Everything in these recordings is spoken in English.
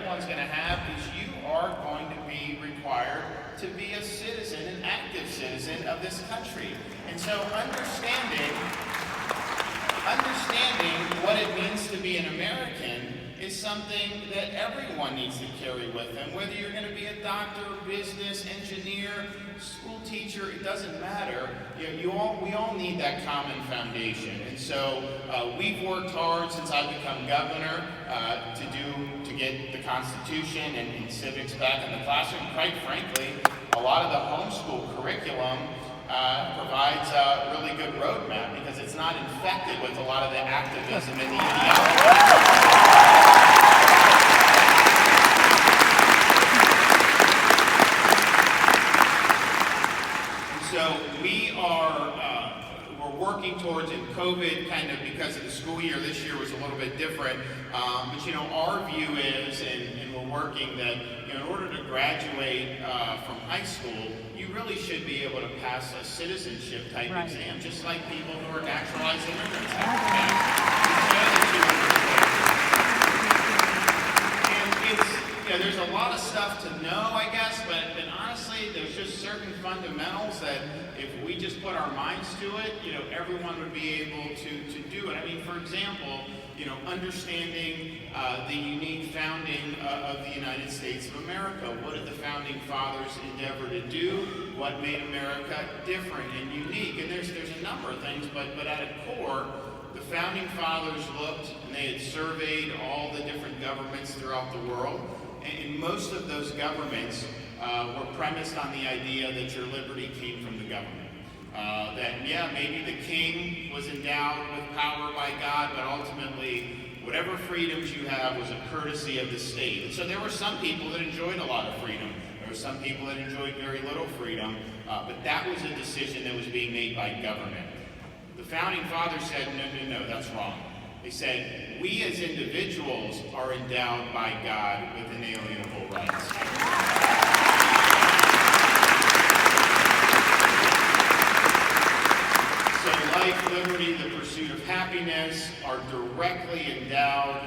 everyone's going to have is you are going to be required to be a citizen, an active citizen of this country. And so understanding what it means to be an American is something that everyone needs to carry with them. Whether you're going to be a doctor, business, engineer, school teacher, it doesn't matter. We all need that common foundation. And so we've worked hard since I've become governor to get the Constitution and civics back in the classroom. Quite frankly, a lot of the homeschool curriculum provides a really good roadmap because it's not infected with a lot of the activism and the ideology. So we're working towards, in COVID, kind of because of the school year, this year was a little bit different, but our view is, and we're working that, in order to graduate from high school, you really should be able to pass a citizenship type exam, just like people who are naturalized immigrants have to pass. And there's a lot of stuff to know, I guess, but honestly, there's just certain fundamentals that if we just put our minds to it, everyone would be able to do it. I mean, for example, understanding the unique founding of the United States of America. What did the founding fathers endeavor to do? What made America different and unique? And there's a number of things, but at a core, the founding fathers looked and they had surveyed all the different governments throughout the world, and most of those governments were premised on the idea that your liberty came from the government. Maybe the king was endowed with power by God, but ultimately, whatever freedoms you have was a courtesy of the state. And so there were some people that enjoyed a lot of freedom. There were some people that enjoyed very little freedom, but that was a decision that was being made by government. The founding fathers said, no, that's wrong. They said, we as individuals are endowed by God with inalienable rights. So life, liberty, the pursuit of happiness are directly endowed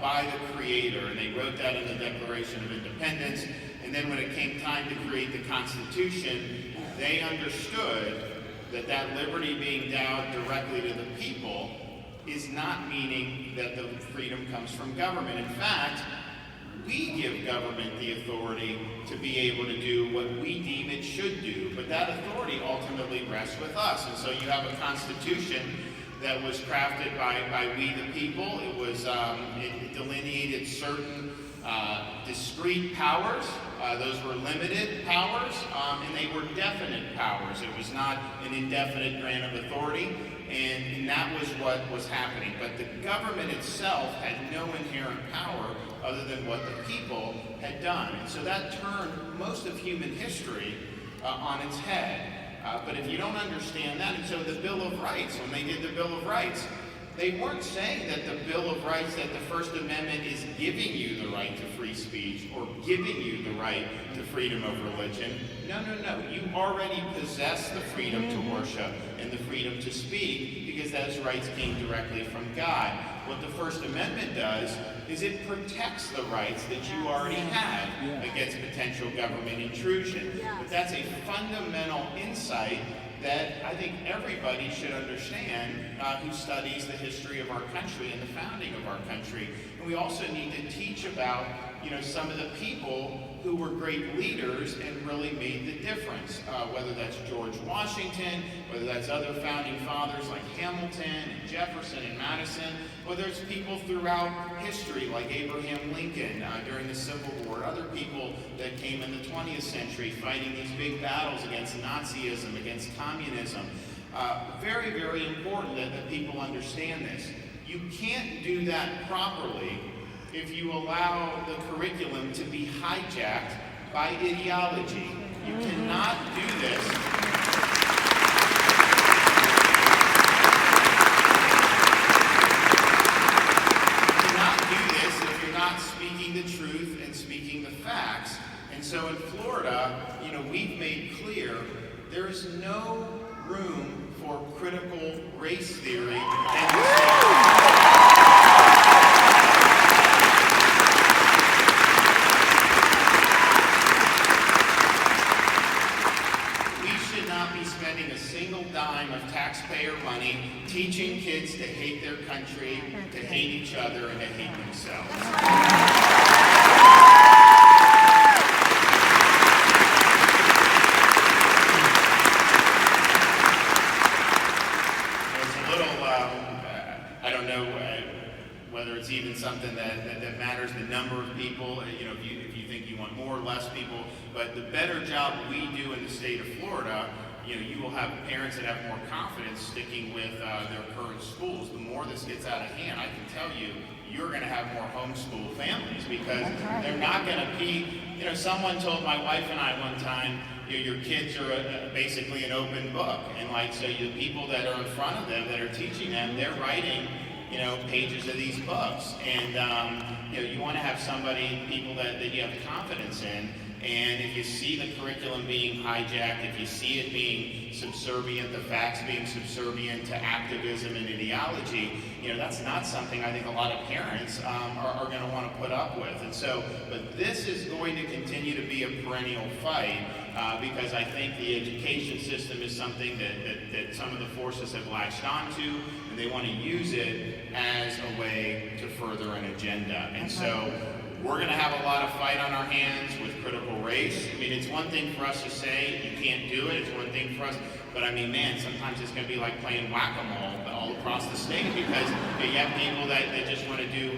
by the Creator. And they wrote that in the Declaration of Independence. And then when it came time to create the Constitution, they understood that liberty being endowed directly to the people is not meaning that the freedom comes from government. In fact, we give government the authority to be able to do what we deem it should do, but that authority ultimately rests with us. And so you have a constitution that was crafted by we the people. It delineated certain discrete powers. Those were limited powers, and they were definite powers. It was not an indefinite grant of authority, and that was what was happening. But the government itself had no inherent power other than what the people had done. And so that turned most of human history on its head. But if you don't understand that, and so the Bill of Rights, when they did the Bill of Rights, they weren't saying that the Bill of Rights, that the First Amendment is giving you the right to free speech or giving you the right to freedom of religion. No. You already possess the freedom to worship and the freedom to speak because those rights came directly from God. What the First Amendment does is it protects the rights that you already had against potential government intrusion. But that's a fundamental insight that I think everybody should understand who studies the history of our country and the founding of our country. And we also need to teach about, some of the people who were great leaders and really made the difference, whether that's George Washington, whether that's other founding fathers like Hamilton and Jefferson and Madison, whether it's people throughout history like Abraham Lincoln during the Civil War, other people that came in the 20th century fighting these big battles against Nazism, against communism. Very, very important that people understand this. You can't do that properly if you allow the curriculum to be hijacked by ideology. You cannot do this. You cannot do this if you're not speaking the truth and speaking the facts. And so in Florida, we've made clear there is no room for critical race theory in the state. number of people, if you think you want more or less people, but the better job we do in the state of Florida, you will have parents that have more confidence sticking with their current schools. The more this gets out of hand, I can tell you, you're going to have more homeschool families because they're not going to be, someone told my wife and I one time, your kids are basically an open book. And so the people that are in front of them that are teaching them, they're writing, pages of these books. And, you want to have people that you have confidence in. And if you see the curriculum being hijacked, if you see it being subservient, the facts being subservient to activism and ideology, that's not something I think a lot of parents are going to want to put up with. And so, but this is going to continue to be a perennial fight because I think the education system is something that some of the forces have latched onto, and they want to use it as a way to further an agenda. And so, we're going to have a lot of fight on our hands with critical race. I mean, it's one thing for us to say you can't do it. It's one thing for us. But I mean, man, sometimes it's going to be like playing whack-a-mole all across the state because you have people that just want to do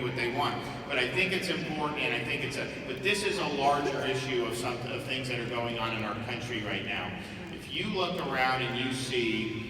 what they want. But I think it's important, and I think but this is a larger issue of things that are going on in our country right now. If you look around and you see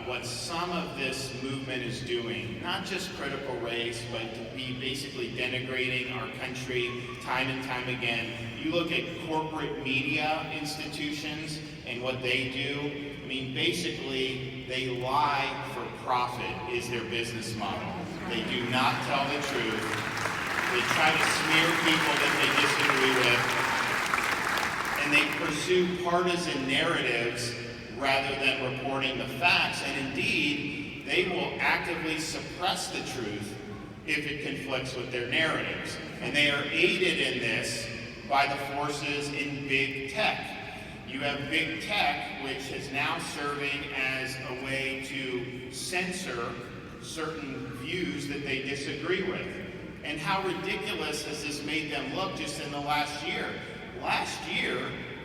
what some of this movement is doing, not just critical race, but to be basically denigrating our country time and time again. You look at corporate media institutions and what they do. I mean, basically, they lie for profit is their business model. They do not tell the truth. They try to smear people that they disagree with. And they pursue partisan narratives rather than reporting the facts. And indeed, they will actively suppress the truth if it conflicts with their narratives. And they are aided in this by the forces in big tech. You have big tech, which is now serving as a way to censor certain views that they disagree with. And how ridiculous has this made them look just in the last year? Last year,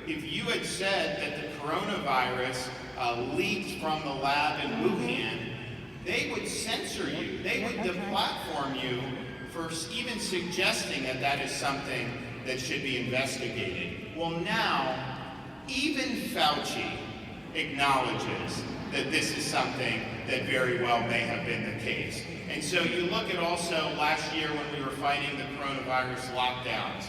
if you had said that the coronavirus leaked from the lab in Wuhan, they would censor you. They would deplatform you for even suggesting that that is something that should be investigated. Well, now, even Fauci acknowledges that this is something that very well may have been the case. And so you look at also last year when we were fighting the coronavirus lockdowns,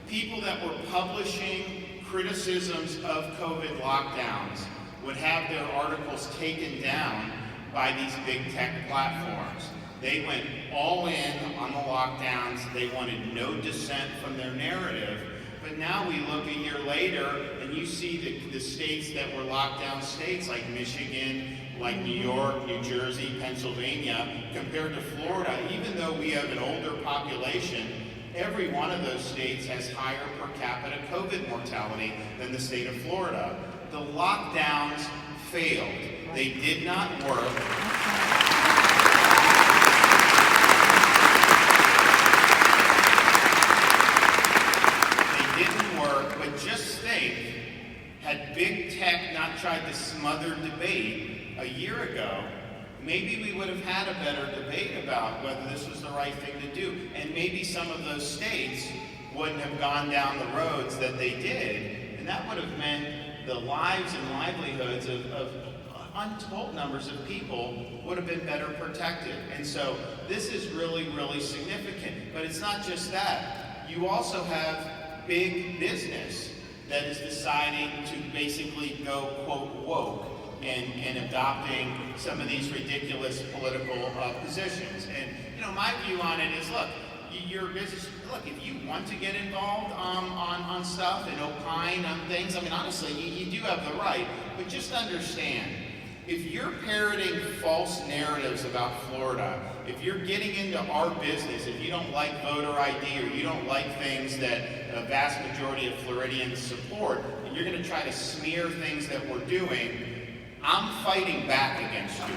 people that were publishing criticisms of COVID lockdowns would have their articles taken down by these big tech platforms. They went all in on the lockdowns. They wanted no dissent from their narrative. But now we look a year later and you see the states that were lockdown states like Michigan, like New York, New Jersey, Pennsylvania, compared to Florida. Even though we have an older population, every one of those states has higher per capita COVID mortality than the state of Florida. The lockdowns failed. They did not work. They didn't work, but just think, had big tech not tried to smother debate a year ago, maybe we would have had a better debate about whether this was the right thing to do. And maybe some of those states wouldn't have gone down the roads that they did. And that would have meant the lives and livelihoods of untold numbers of people would have been better protected. And so this is really, really significant. But it's not just that. You also have big business that is deciding to basically go, quote, woke, and adopting some of these ridiculous political positions. And, my view on it is, look, your business, look, if you want to get involved on stuff and opine on things, I mean, honestly, you do have the right, but just understand, if you're parroting false narratives about Florida, if you're getting into our business, if you don't like voter ID or you don't like things that a vast majority of Floridians support, and you're going to try to smear things that we're doing, I'm fighting back against you.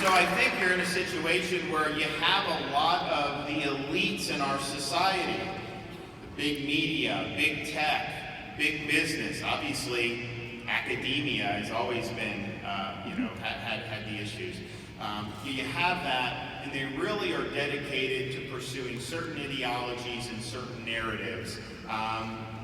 I think you're in a situation where you have a lot of the elites in our society, big media, big tech, big business. Obviously, academia has always been, had the issues. You have that, and they really are dedicated to pursuing certain ideologies and certain narratives.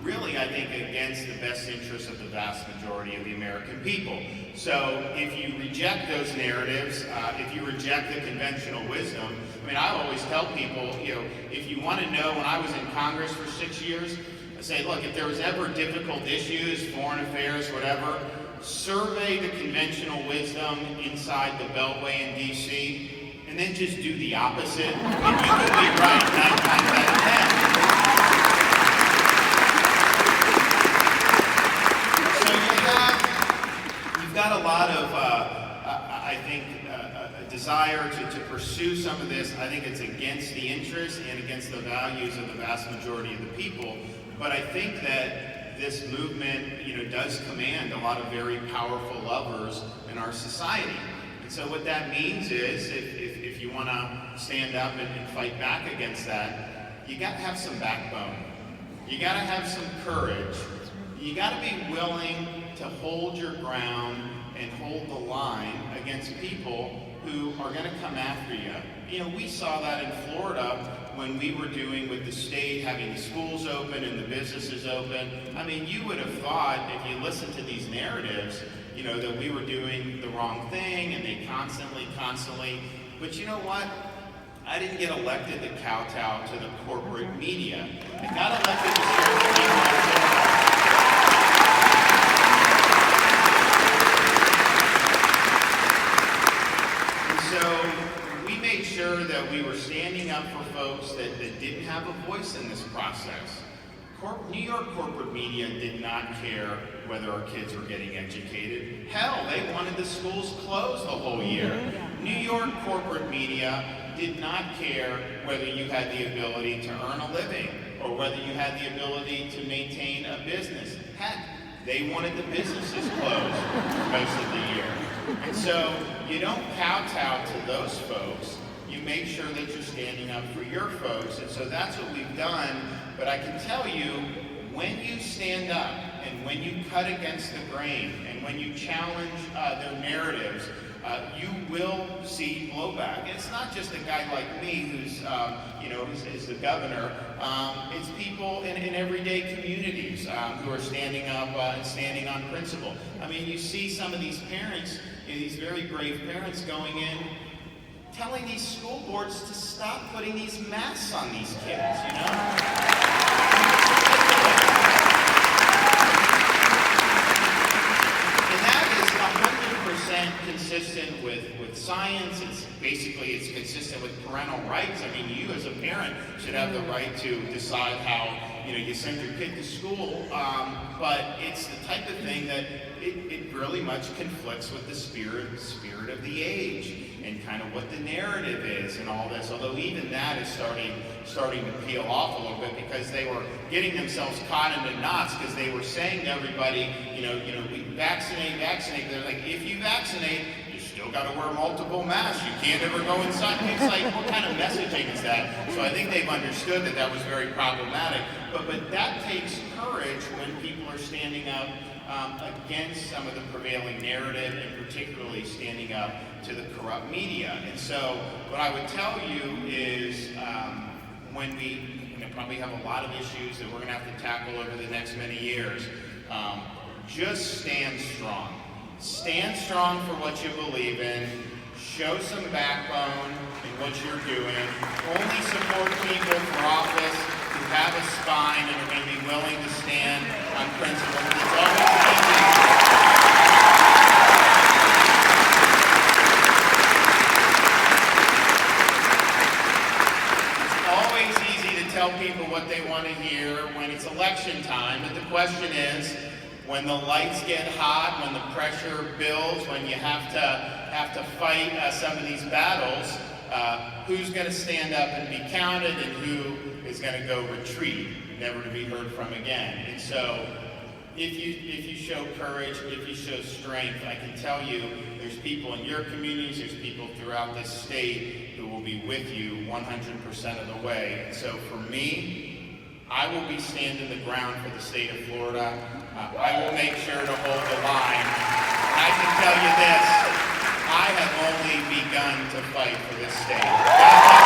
Really, I think, against the best interests of the vast majority of the American people. So if you reject those narratives, if you reject the conventional wisdom, I mean, I always tell people, if you want to know, when I was in Congress for 6 years, I say, look, if there was ever difficult issues, foreign affairs, whatever, survey the conventional wisdom inside the Beltway in D.C., and then just do the opposite, and you could be right 9 times out of 10. You've got a lot of, I think, a desire to pursue some of this. I think it's against the interests and against the values of the vast majority of the people. But I think that this movement, does command a lot of very powerful levers in our society. And so what that means is, if you want to stand up and fight back against that, you got to have some backbone. You got to have some courage. You got to be willing to hold your ground and hold the line against people who are going to come after you. We saw that in Florida when we were doing with the state, having the schools open and the businesses open. I mean, you would have thought, if you listened to these narratives, that we were doing the wrong thing, and they constantly, but you know what? I didn't get elected to kowtow to the corporate media. I got elected to serve people. So we made sure that we were standing up for folks that didn't have a voice in this process. New York corporate media did not care whether our kids were getting educated. Hell, they wanted the schools closed the whole year. New York corporate media did not care whether you had the ability to earn a living or whether you had the ability to maintain a business. Heck, they wanted the businesses closed most of the year. And so you don't kowtow to those folks. You make sure that you're standing up for your folks. And so that's what we've done. But I can tell you, when you stand up and when you cut against the grain and when you challenge their narratives, you will see blowback. It's not just a guy like me who's, is the governor. It's people in everyday communities who are standing up and standing on principle. I mean, you see some of these parents, these very brave parents going in, telling these school boards to stop putting these masks on these kids, And that is 100% consistent with science. It's consistent with parental rights. I mean, you as a parent should have the right to decide how you send your kid to school, but it's the type of thing that it really much conflicts with the spirit of the age and kind of what the narrative is and all this. Although even that is starting to peel off a little bit, because they were getting themselves caught into knots because they were saying to everybody, we vaccinate. They're like, if you vaccinate, you still got to wear multiple masks. You can't ever go inside. It's like, what kind of messaging is that? So I think they've understood that was very problematic. But that takes courage when people are standing up against some of the prevailing narrative, and particularly standing up to the corrupt media. And so what I would tell you is when we probably have a lot of issues that we're going to have to tackle over the next many years, just stand strong. Stand strong for what you believe in. Show some backbone in what you're doing. Only support people for office who have a spine and are going to be willing to stand on principle. It's always easy to tell people what they want to hear when it's election time, but the question is, when the lights get hot, when the pressure builds, when you have to fight some of these battles, who's going to stand up and be counted, and who is going to go retreat, never to be heard from again? And so, if you show courage, if you show strength, I can tell you, there's people in your communities, there's people throughout this state who will be with you 100% of the way. And so for me, I will be standing the ground for the state of Florida. I will make sure to hold the line. And I can tell you this, I have only begun to fight for this state. God bless.